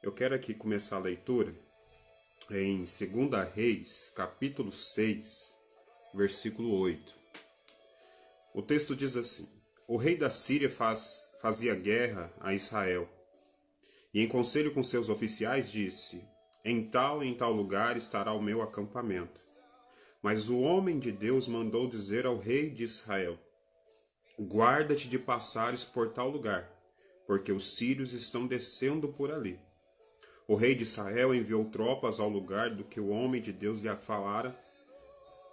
Eu quero aqui começar a leitura em 2 Reis, capítulo 6, versículo 8. O texto diz assim: O rei da Síria fazia guerra a Israel, e em conselho com seus oficiais disse: em tal lugar estará o meu acampamento. Mas o homem de Deus mandou dizer ao rei de Israel: guarda-te de passares por tal lugar, porque os sírios estão descendo por ali. O rei de Israel enviou tropas ao lugar do que o homem de Deus lhe falara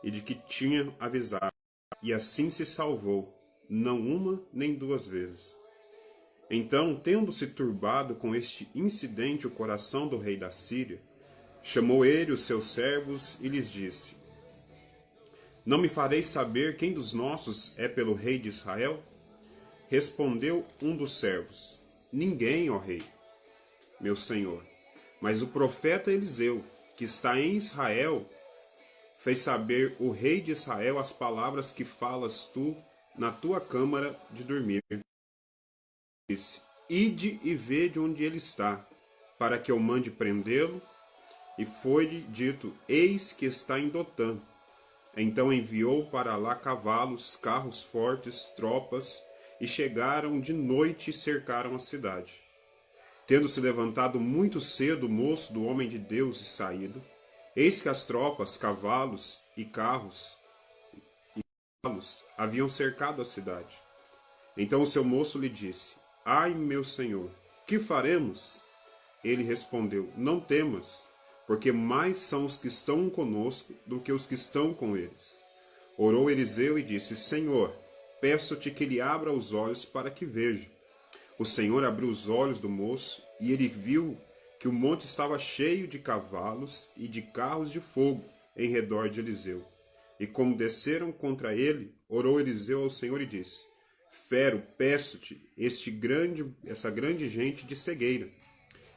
e de que tinha avisado, e assim se salvou, não uma nem duas vezes. Então, tendo-se turbado com este incidente o coração do rei da Síria, chamou ele os seus servos e lhes disse: não me fareis saber quem dos nossos é pelo rei de Israel? Respondeu um dos servos: ninguém, ó rei, meu senhor. Mas o profeta Eliseu, que está em Israel, fez saber o rei de Israel as palavras que falas tu na tua câmara de dormir. Disse: ide e vede onde ele está, para que eu mande prendê-lo. E foi-lhe dito: eis que está em Dotã. Então enviou para lá cavalos, carros fortes, tropas, e chegaram de noite e cercaram a cidade. Tendo se levantado muito cedo o moço do homem de Deus e saído, eis que as tropas, cavalos e carros haviam cercado a cidade. Então o seu moço lhe disse: ai, meu senhor, que faremos? Ele respondeu: não temas, porque mais são os que estão conosco do que os que estão com eles. Orou Eliseu e disse: Senhor, peço-te que lhe abra os olhos para que veja. O Senhor abriu os olhos do moço, e ele viu que o monte estava cheio de cavalos e de carros de fogo em redor de Eliseu. E como desceram contra ele, orou Eliseu ao Senhor e disse: fero, peço-te, essa grande gente de cegueira.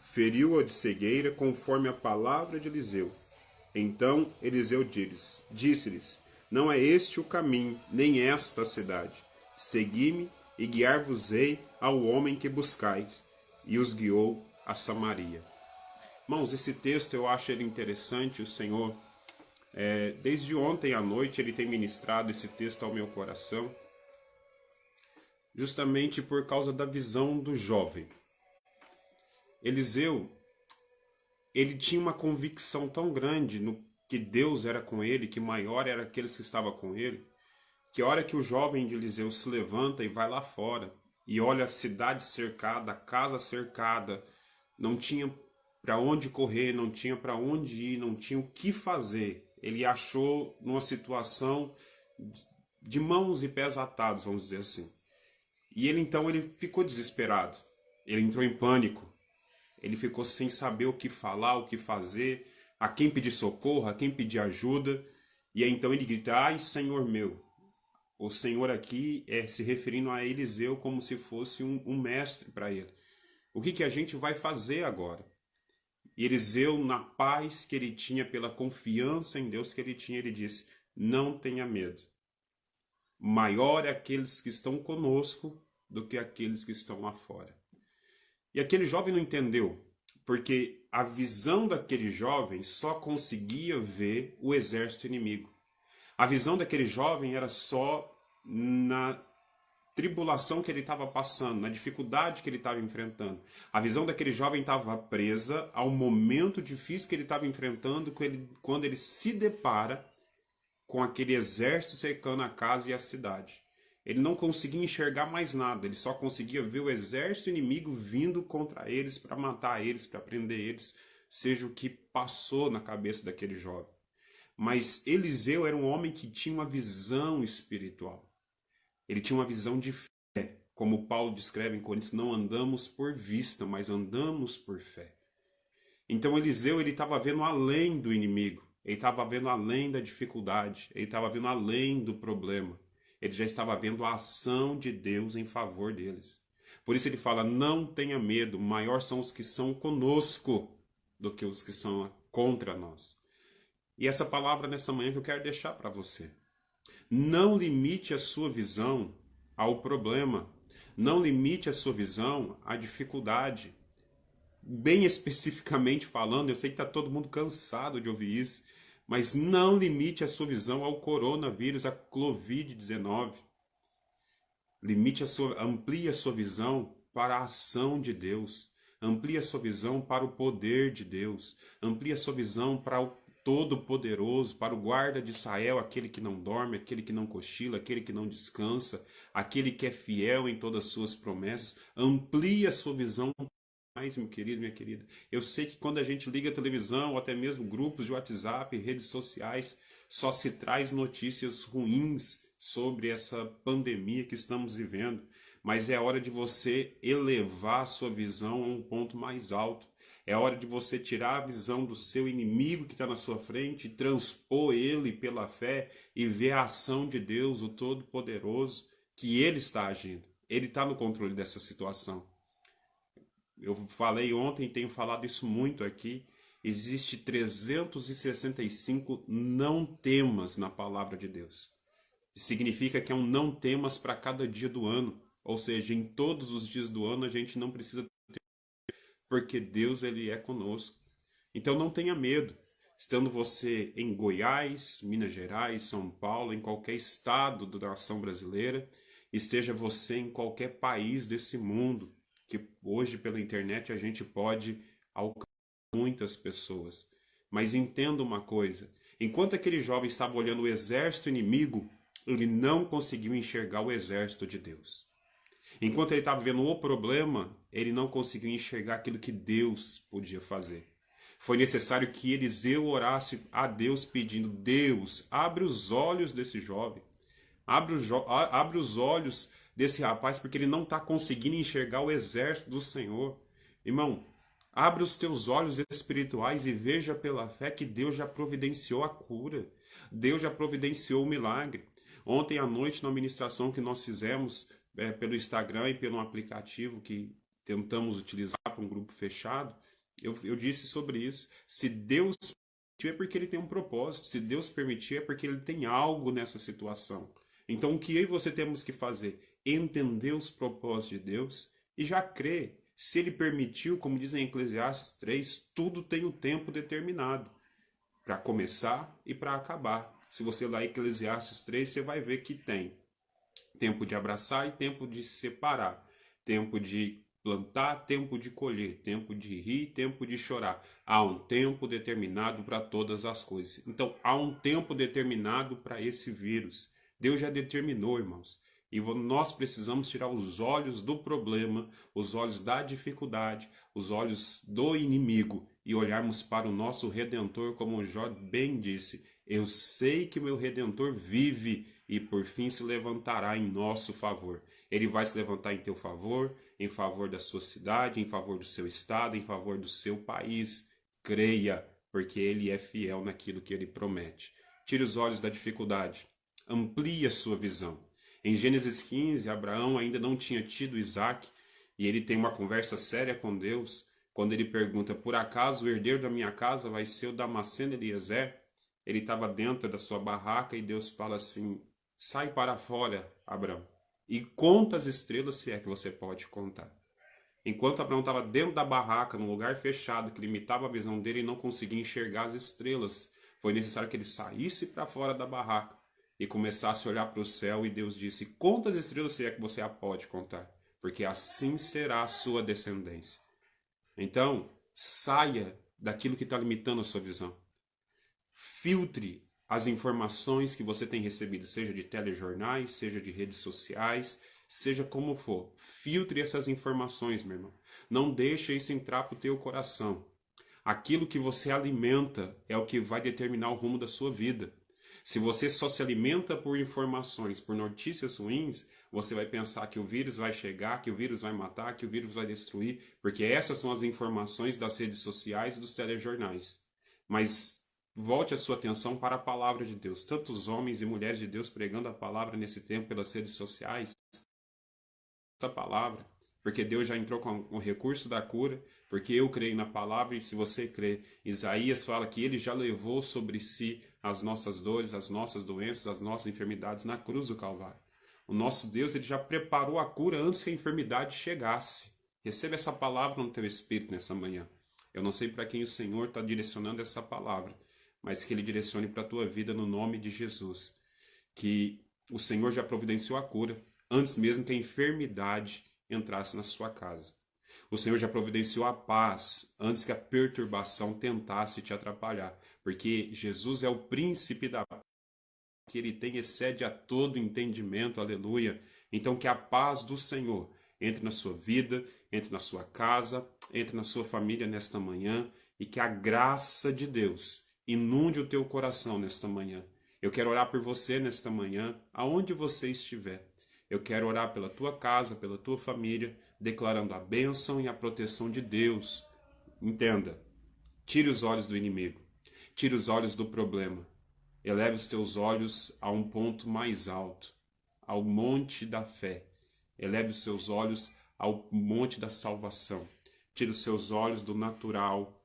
Feriu-a de cegueira conforme a palavra de Eliseu. Então Eliseu disse-lhes: não é este o caminho, nem esta a cidade. Segui-me e guiar-vos-ei ao homem que buscais. E os guiou a Samaria. Irmãos, esse texto eu acho ele interessante. O Senhor, desde ontem à noite, ele tem ministrado esse texto ao meu coração, justamente por causa da visão do jovem. Eliseu, ele tinha uma convicção tão grande no que Deus era com ele, que maior era aqueles que estavam com ele, que a hora que o jovem de Eliseu se levanta e vai lá fora, e olha a cidade cercada, a casa cercada, não tinha para onde correr, não tinha para onde ir, não tinha o que fazer. Ele achou numa situação de mãos e pés atados, vamos dizer assim. E ele ficou desesperado, ele entrou em pânico. Ele ficou sem saber o que falar, o que fazer, a quem pedir socorro, a quem pedir ajuda. E aí então ele grita: ai, Senhor meu. O Senhor aqui se referindo a Eliseu como se fosse um mestre para ele. O que a gente vai fazer agora? E Eliseu, na paz que ele tinha, pela confiança em Deus que ele tinha, ele disse: não tenha medo. Maior é aqueles que estão conosco do que aqueles que estão lá fora. E aquele jovem não entendeu, porque a visão daquele jovem só conseguia ver o exército inimigo. A visão daquele jovem era só na tribulação que ele estava passando, na dificuldade que ele estava enfrentando. A visão daquele jovem estava presa ao momento difícil que ele estava enfrentando quando ele se depara com aquele exército cercando a casa e a cidade. Ele não conseguia enxergar mais nada, ele só conseguia ver o exército inimigo vindo contra eles para matar eles, para prender eles, seja o que passou na cabeça daquele jovem. Mas Eliseu era um homem que tinha uma visão espiritual. Ele tinha uma visão de fé. Como Paulo descreve em Coríntios, não andamos por vista, mas andamos por fé. Então Eliseu estava vendo além do inimigo. Ele estava vendo além da dificuldade. Ele estava vendo além do problema. Ele já estava vendo a ação de Deus em favor deles. Por isso ele fala: não tenha medo, maior são os que são conosco do que os que são contra nós. E essa palavra nessa manhã que eu quero deixar para você. Não limite a sua visão ao problema. Não limite a sua visão à dificuldade. bem especificamente falando, eu sei que está todo mundo cansado de ouvir isso, mas não limite a sua visão ao coronavírus, à Covid-19. Amplie a sua visão para a ação de Deus. Amplie a sua visão para o poder de Deus. Amplie a sua visão para o Todo-Poderoso, para o guarda de Israel, aquele que não dorme, aquele que não cochila, aquele que não descansa, aquele que é fiel em todas as suas promessas. Amplie a sua visão mais, meu querido, minha querida. Eu sei que quando a gente liga a televisão, ou até mesmo grupos de WhatsApp, redes sociais, só se traz notícias ruins sobre essa pandemia que estamos vivendo, mas é hora de você elevar a sua visão a um ponto mais alto. É hora de você tirar a visão do seu inimigo que está na sua frente e transpor ele pela fé e ver a ação de Deus, o Todo-Poderoso, que ele está agindo. Ele está no controle dessa situação. Eu falei ontem e tenho falado isso muito aqui. Existe 365 não temas na palavra de Deus. Significa que é um não temas para cada dia do ano. Ou seja, em todos os dias do ano a gente não precisa ter, porque Deus ele é conosco. Então não tenha medo. Estando você em Goiás, Minas Gerais, São Paulo, em qualquer estado da nação brasileira, esteja você em qualquer país desse mundo, que hoje pela internet a gente pode alcançar muitas pessoas. Mas entenda uma coisa, enquanto aquele jovem estava olhando o exército inimigo, ele não conseguiu enxergar o exército de Deus. Enquanto ele estava vendo o problema, ele não conseguiu enxergar aquilo que Deus podia fazer. Foi necessário que Eliseu orasse a Deus pedindo: Deus, abre os olhos desse jovem, abre os olhos desse rapaz, porque ele não está conseguindo enxergar o exército do Senhor. Irmão, abre os teus olhos espirituais e veja pela fé que Deus já providenciou a cura. Deus já providenciou o milagre. Ontem à noite, na ministração que nós fizemos pelo Instagram e pelo aplicativo que tentamos utilizar para um grupo fechado, eu disse sobre isso. Se Deus permitiu, é porque Ele tem um propósito. Se Deus permitir, é porque Ele tem algo nessa situação. Então, o que eu e você temos que fazer? Entender os propósitos de Deus e já crer. Se Ele permitiu, como diz em Eclesiastes 3, tudo tem um tempo determinado para começar e para acabar. Se você ler Eclesiastes 3, você vai ver que tem tempo de abraçar e tempo de se separar, tempo de plantar, tempo de colher, tempo de rir, tempo de chorar. Há um tempo determinado para todas as coisas. Então, há um tempo determinado para esse vírus. Deus já determinou, irmãos. E nós precisamos tirar os olhos do problema, os olhos da dificuldade, os olhos do inimigo e olharmos para o nosso Redentor, como Jó bem disse. Eu sei que meu Redentor vive e por fim se levantará em nosso favor. Ele vai se levantar em teu favor, em favor da sua cidade, em favor do seu estado, em favor do seu país. Creia, porque ele é fiel naquilo que ele promete. Tire os olhos da dificuldade, amplie a sua visão. Em Gênesis 15, Abraão ainda não tinha tido Isaac e ele tem uma conversa séria com Deus quando ele pergunta: por acaso o herdeiro da minha casa vai ser o Damasceno Eliezer? Ele estava dentro da sua barraca e Deus fala assim: sai para fora, Abraão, e conta as estrelas se é que você pode contar. Enquanto Abraão estava dentro da barraca, num lugar fechado que limitava a visão dele e não conseguia enxergar as estrelas, foi necessário que ele saísse para fora da barraca e começasse a olhar para o céu, e Deus disse: conta as estrelas se é que você a pode contar, porque assim será a sua descendência. Então, saia daquilo que está limitando a sua visão. Filtre as informações que você tem recebido, seja de telejornais, seja de redes sociais, seja como for. Filtre essas informações, meu irmão. Não deixe isso entrar para o teu coração. Aquilo que você alimenta é o que vai determinar o rumo da sua vida. Se você só se alimenta por informações, por notícias ruins, você vai pensar que o vírus vai chegar, que o vírus vai matar, que o vírus vai destruir, porque essas são as informações das redes sociais e dos telejornais. Mas volte a sua atenção para a palavra de Deus. Tantos homens e mulheres de Deus pregando a palavra nesse tempo pelas redes sociais. Essa palavra, porque Deus já entrou com o recurso da cura, porque eu creio na palavra e se você crê, Isaías fala que ele já levou sobre si as nossas dores, as nossas doenças, as nossas enfermidades na cruz do Calvário. O nosso Deus, ele já preparou a cura antes que a enfermidade chegasse. Receba essa palavra no teu espírito nessa manhã. Eu não sei para quem o Senhor está direcionando essa palavra, mas que Ele direcione para a tua vida no nome de Jesus. Que o Senhor já providenciou a cura, antes mesmo que a enfermidade entrasse na sua casa. O Senhor já providenciou a paz, antes que a perturbação tentasse te atrapalhar. Porque Jesus é o príncipe da paz, que Ele tem excede a todo entendimento, aleluia. Então que a paz do Senhor entre na sua vida, entre na sua casa, entre na sua família nesta manhã, e que a graça de Deus inunde o teu coração nesta manhã. Eu quero orar por você nesta manhã, aonde você estiver. Eu quero orar pela tua casa, pela tua família, declarando a bênção e a proteção de Deus. Entenda, tire os olhos do inimigo, tire os olhos do problema, eleve os teus olhos a um ponto mais alto, ao monte da fé. Eleve os seus olhos ao monte da salvação. Tire os seus olhos do natural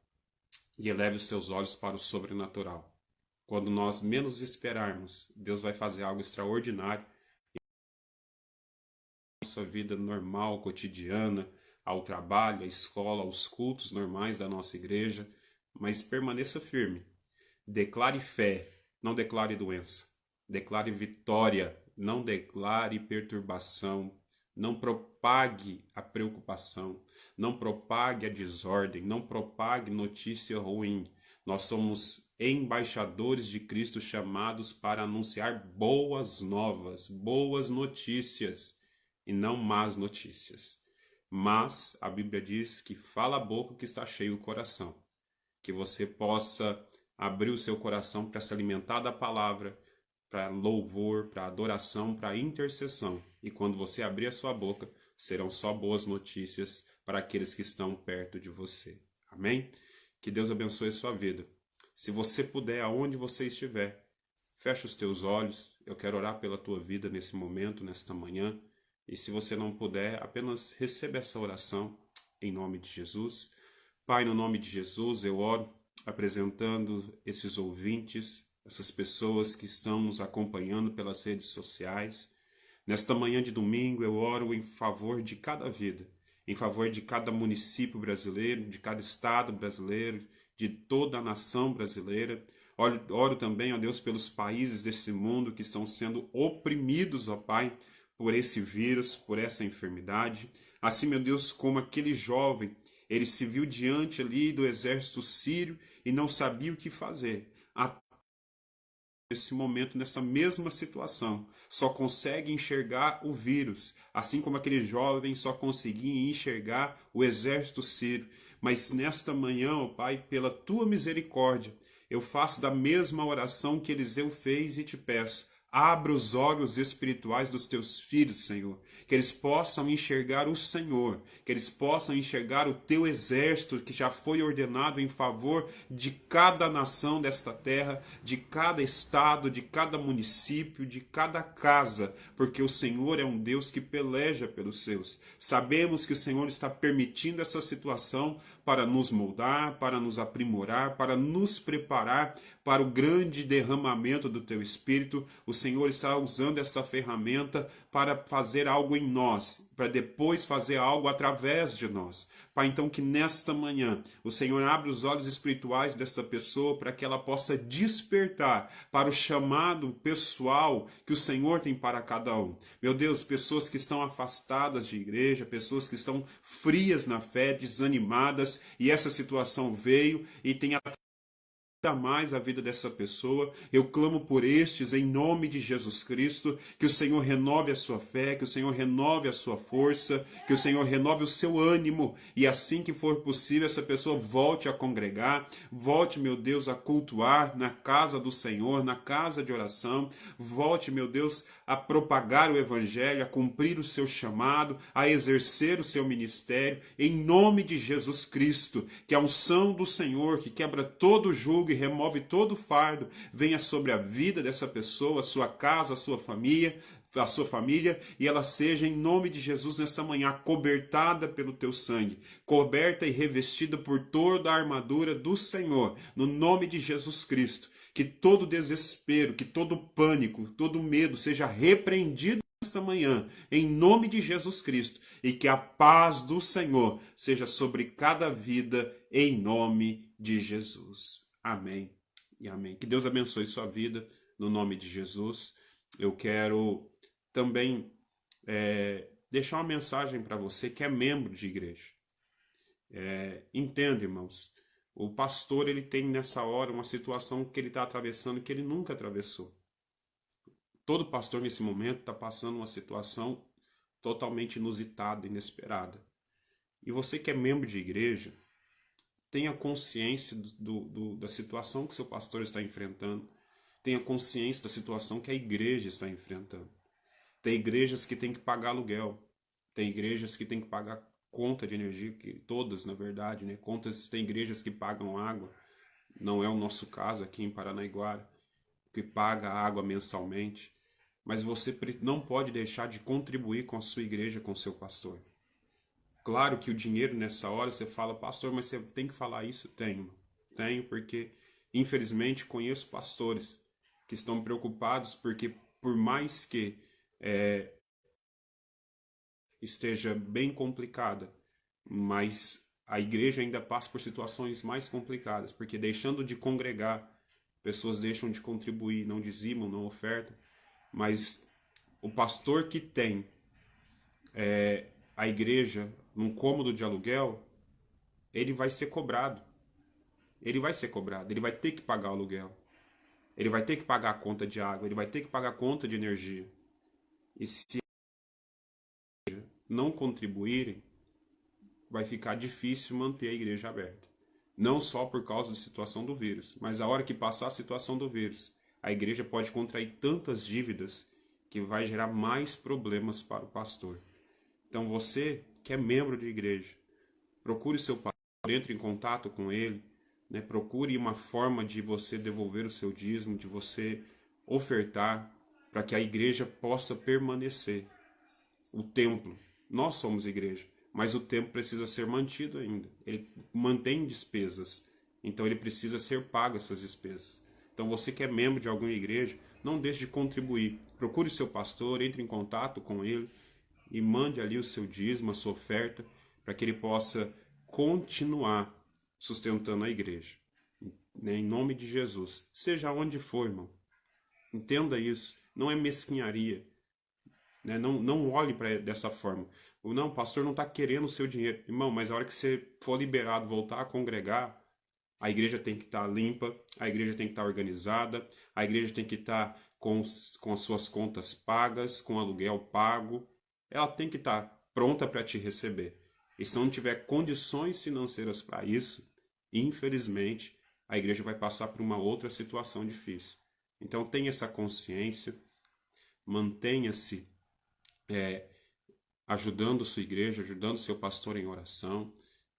e eleve os seus olhos para o sobrenatural. Quando nós menos esperarmos, Deus vai fazer algo extraordinário em nossa vida normal, cotidiana, ao trabalho, à escola, aos cultos normais da nossa igreja. Mas permaneça firme. Declare fé, não declare doença. Declare vitória, não declare perturbação. Não propague a preocupação, não propague a desordem, não propague notícia ruim. Nós somos embaixadores de Cristo chamados para anunciar boas novas, boas notícias e não más notícias. Mas a Bíblia diz que fala a boca que está cheio o coração. Que você possa abrir o seu coração para se alimentar da palavra, para louvor, para adoração, para intercessão. E quando você abrir a sua boca, serão só boas notícias para aqueles que estão perto de você. Amém? Que Deus abençoe a sua vida. Se você puder, aonde você estiver, feche os teus olhos. Eu quero orar pela tua vida nesse momento, nesta manhã. E se você não puder, apenas receba essa oração em nome de Jesus. Pai, no nome de Jesus, eu oro apresentando esses ouvintes, essas pessoas que estão nos acompanhando pelas redes sociais. Nesta manhã de domingo, eu oro em favor de cada vida, em favor de cada município brasileiro, de cada estado brasileiro, de toda a nação brasileira. Oro também, ó Deus, pelos países desse mundo que estão sendo oprimidos, ó Pai, por esse vírus, por essa enfermidade. Assim, meu Deus, como aquele jovem, ele se viu diante ali do exército sírio e não sabia o que fazer. Nesse momento, nessa mesma situação, só consegue enxergar o vírus, assim como aquele jovem só conseguia enxergar o exército sírio. Mas nesta manhã, ó Pai, pela tua misericórdia, eu faço da mesma oração que Eliseu fez e te peço, abra os olhos espirituais dos teus filhos, Senhor, que eles possam enxergar o Senhor, que eles possam enxergar o teu exército que já foi ordenado em favor de cada nação desta terra, de cada estado, de cada município, de cada casa, porque o Senhor é um Deus que peleja pelos seus. Sabemos que o Senhor está permitindo essa situação para nos moldar, para nos aprimorar, para nos preparar para o grande derramamento do teu Espírito. O Senhor está usando esta ferramenta para fazer algo em nós, para depois fazer algo através de nós. Pai, então que nesta manhã o Senhor abra os olhos espirituais desta pessoa para que ela possa despertar para o chamado pessoal que o Senhor tem para cada um. Meu Deus, pessoas que estão afastadas de igreja, pessoas que estão frias na fé, desanimadas, e essa situação veio e tem mais a vida dessa pessoa. Eu clamo por estes em nome de Jesus Cristo, que o Senhor renove a sua fé, que o Senhor renove a sua força, que o Senhor renove o seu ânimo, e assim que for possível essa pessoa volte a congregar, volte, meu Deus, a cultuar na casa do Senhor, na casa de oração, volte, meu Deus, a propagar o evangelho, a cumprir o seu chamado, a exercer o seu ministério, em nome de Jesus Cristo. Que a unção do Senhor, que quebra todo jugo e remove todo fardo, venha sobre a vida dessa pessoa, a sua casa, a sua família, e ela seja, em nome de Jesus, nessa manhã, cobertada pelo teu sangue, coberta e revestida por toda a armadura do Senhor, no nome de Jesus Cristo. Que todo desespero, que todo pânico, todo medo seja repreendido esta manhã, em nome de Jesus Cristo, e que a paz do Senhor seja sobre cada vida, em nome de Jesus. Amém e amém. Que Deus abençoe sua vida, no nome de Jesus. Eu quero também deixar uma mensagem para você que é membro de igreja. Entenda, irmãos, o pastor ele tem nessa hora uma situação que ele está atravessando que ele nunca atravessou. Todo pastor nesse momento está passando uma situação totalmente inusitada, inesperada. E você que é membro de igreja, tenha consciência da situação que seu pastor está enfrentando. Tenha consciência da situação que a igreja está enfrentando. Tem igrejas que têm que pagar aluguel. Tem igrejas que têm que pagar conta de energia, que todas, na verdade, né? Tem igrejas que pagam água. Não é o nosso caso aqui em Paranaiguara, que paga água mensalmente. Mas você não pode deixar de contribuir com a sua igreja, com o seu pastor. Claro que o dinheiro nessa hora, você fala, pastor, mas você tem que falar isso? Tenho porque infelizmente conheço pastores que estão preocupados porque por mais que esteja bem complicada, mas a igreja ainda passa por situações mais complicadas, porque deixando de congregar, pessoas deixam de contribuir, não dizimam, não ofertam, mas o pastor que tem a igreja num cômodo de aluguel, ele vai ser cobrado. Ele vai ser cobrado, ele vai ter que pagar o aluguel. Ele vai ter que pagar a conta de água, ele vai ter que pagar a conta de energia. E se não contribuírem, vai ficar difícil manter a igreja aberta. Não só por causa da situação do vírus, mas a hora que passar a situação do vírus, a igreja pode contrair tantas dívidas que vai gerar mais problemas para o pastor. Então você que é membro de igreja, procure seu pastor, entre em contato com ele, né? Procure uma forma de você devolver o seu dízimo, de você ofertar, para que a igreja possa permanecer. O templo, nós somos igreja, mas o templo precisa ser mantido ainda. Ele mantém despesas, então ele precisa ser pago essas despesas. Então você que é membro de alguma igreja, não deixe de contribuir. Procure o seu pastor, entre em contato com ele e mande ali o seu dízimo, a sua oferta, para que ele possa continuar sustentando a igreja. Né? Em nome de Jesus. Seja onde for, irmão. Entenda isso. Não é mesquinharia. Né? Não olhe para dessa forma. Não, o pastor não está querendo o seu dinheiro. Irmão, mas a hora que você for liberado, voltar a congregar, a igreja tem que estar limpa, a igreja tem que estar organizada, a igreja tem que estar com as suas contas pagas, com aluguel pago. Ela tem que estar pronta para te receber. E se não tiver condições financeiras para isso, infelizmente, a igreja vai passar por uma outra situação difícil. Então tenha essa consciência, mantenha-se ajudando sua igreja, ajudando seu pastor em oração,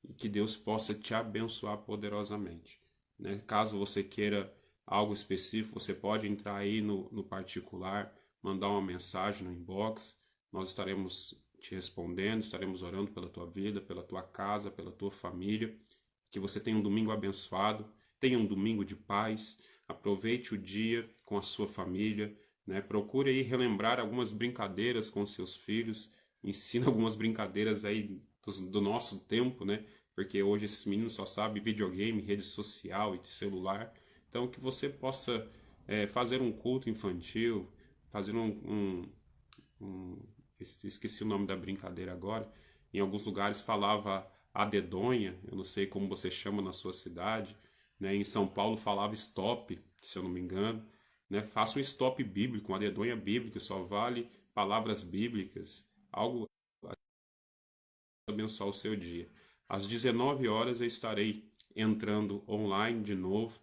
e que Deus possa te abençoar poderosamente. Né? Caso você queira algo específico, você pode entrar aí no particular, mandar uma mensagem no inbox, nós estaremos te respondendo, estaremos orando pela tua vida, pela tua casa, pela tua família, que você tenha um domingo abençoado, tenha um domingo de paz, aproveite o dia com a sua família, né? Procure aí relembrar algumas brincadeiras com seus filhos, ensina algumas brincadeiras aí do nosso tempo, né? Porque hoje esses meninos só sabem videogame, rede social e celular. Então que você possa fazer um culto infantil, fazer esqueci o nome da brincadeira agora. Em alguns lugares falava a dedonha, eu não sei como você chama na sua cidade, né? Em São Paulo falava stop, se eu não me engano, né? Faça um stop bíblico, uma dedonha bíblica, só vale palavras bíblicas, algo abençoar o seu dia. Às 19 horas eu estarei entrando online de novo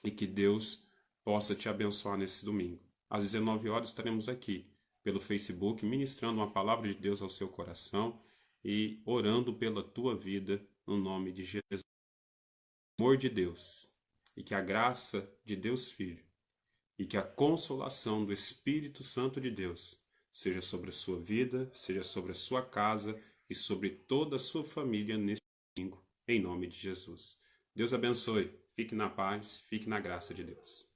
e que Deus possa te abençoar nesse domingo. Às 19 horas estaremos aqui pelo Facebook ministrando uma palavra de Deus ao seu coração e orando pela tua vida no nome de Jesus. Amor de Deus e que a graça de Deus Filho e que a consolação do Espírito Santo de Deus seja sobre a sua vida, seja sobre a sua casa e sobre toda a sua família neste domingo, em nome de Jesus. Deus abençoe, fique na paz, fique na graça de Deus.